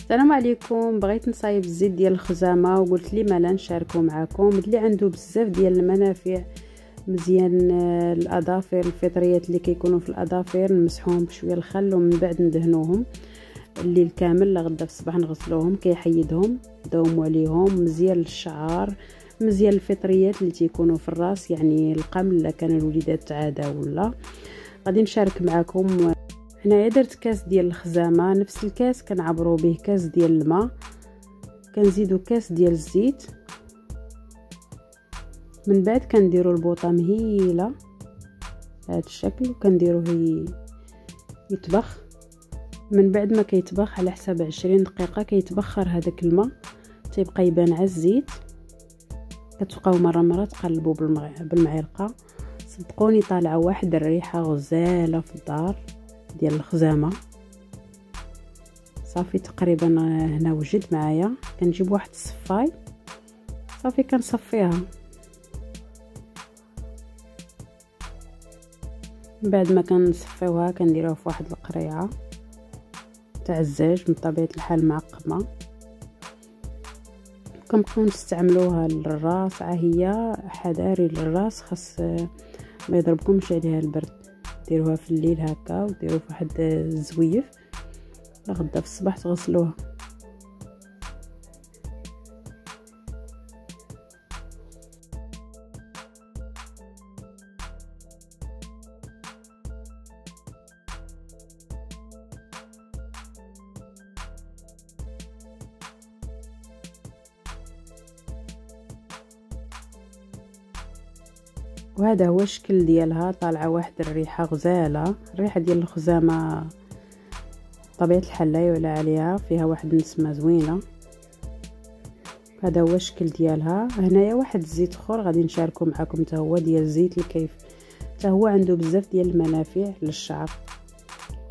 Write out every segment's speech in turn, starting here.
السلام عليكم. بغيت نصايب الزيت ديال الخزامه وقلت لي مالا نشاركه معكم. اللي عنده بزاف ديال المنافع مزيان الاظافر الفطريات اللي كيكونوا في الاظافر نمسحوهم بشويه الخل ومن بعد ندهنوهم الليل كامل لغدا في الصباح نغسلوهم كيحيدهم دوموا عليهم مزيان للشعر مزيان الفطريات اللي تيكونوا في الراس يعني القمل الا كان الوليدات عاده ولا. غادي نشارك معكم. هنايا درت كاس ديال الخزامه نفس الكاس كنعبروا به كاس ديال الماء كنزيدوا كاس ديال الزيت من بعد كنديروا البوطه مهيله بهذا الشكل وكنديروه يطبخ. من بعد ما كيطبخ على حساب 20 دقيقه كيتبخر هذاك الماء تيبقى يبان على الزيت. كتبقاو مره تقلبوا بالمعلقه. صدقوني طالعه واحد الريحه غزاله في الدار ديال الخزامه. صافي تقريبا هنا وجد معايا كنجيب واحد الصفاي صافي كنصفيها. بعد ما كنصفيوها كنديروها في واحد القريعه تاع الزاج من طبيعه الحال معقمه. كنبقاو نستعملوها للراس هي حذاري للراس خاص ما يضربكمش عليها البرد. ديروها في الليل هكا وديروا في واحد الزويف لغدا في الصباح تغسلوها. وهذا هو الشكل ديالها. طالعه واحد الريحه غزاله. الريحه ديال الخزامه طبيعه الحال لا يعلى عليها فيها واحد النسمه زوينه. هذا هو الشكل ديالها. هنايا واحد الزيت اخر غادي نشاركه معكم حتى هو ديال زيت الكيف. حتى هو عنده بزاف ديال المنافع للشعر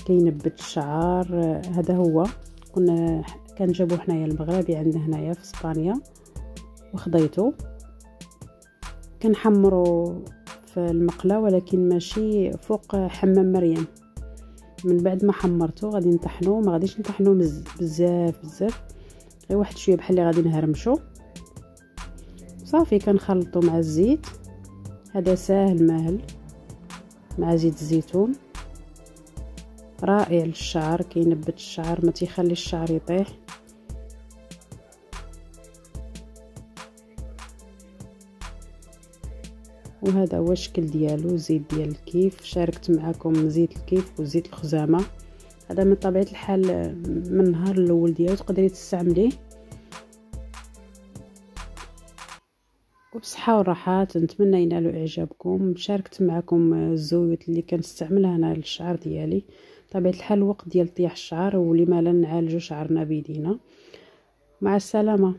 كينبت الشعر. هذا هو كنا كنجيبو حنايا المغربي عندنا هنايا في اسبانيا وخضيته كنحمروا في المقله ولكن ماشي فوق حمام مريم. من بعد ما حمرته غادي نطحنوه. ما غاديش نطحنوه بزاف غير واحد شويه بحال اللي غادي نهرمشو. صافي كنخلطو مع الزيت. هذا ساهل ماهل مع زيت الزيتون رائع للشعر كينبت الشعر ما تيخلي الشعر يطيح. وهذا هو الشكل ديالو. زيت ديال الكيف شاركت معكم زيت الكيف وزيت الخزامه. هذا من طبيعه الحال من النهار الاول ديالو تقدري تستعمليه وبصحه والراحه. نتمنى ينالوا اعجابكم. شاركت معكم الزويت اللي كنستعملها انا للشعر ديالي. طبيعه الحال الوقت ديال طياح الشعر ولما لا نعالجوا شعرنا بيدينا. مع السلامه.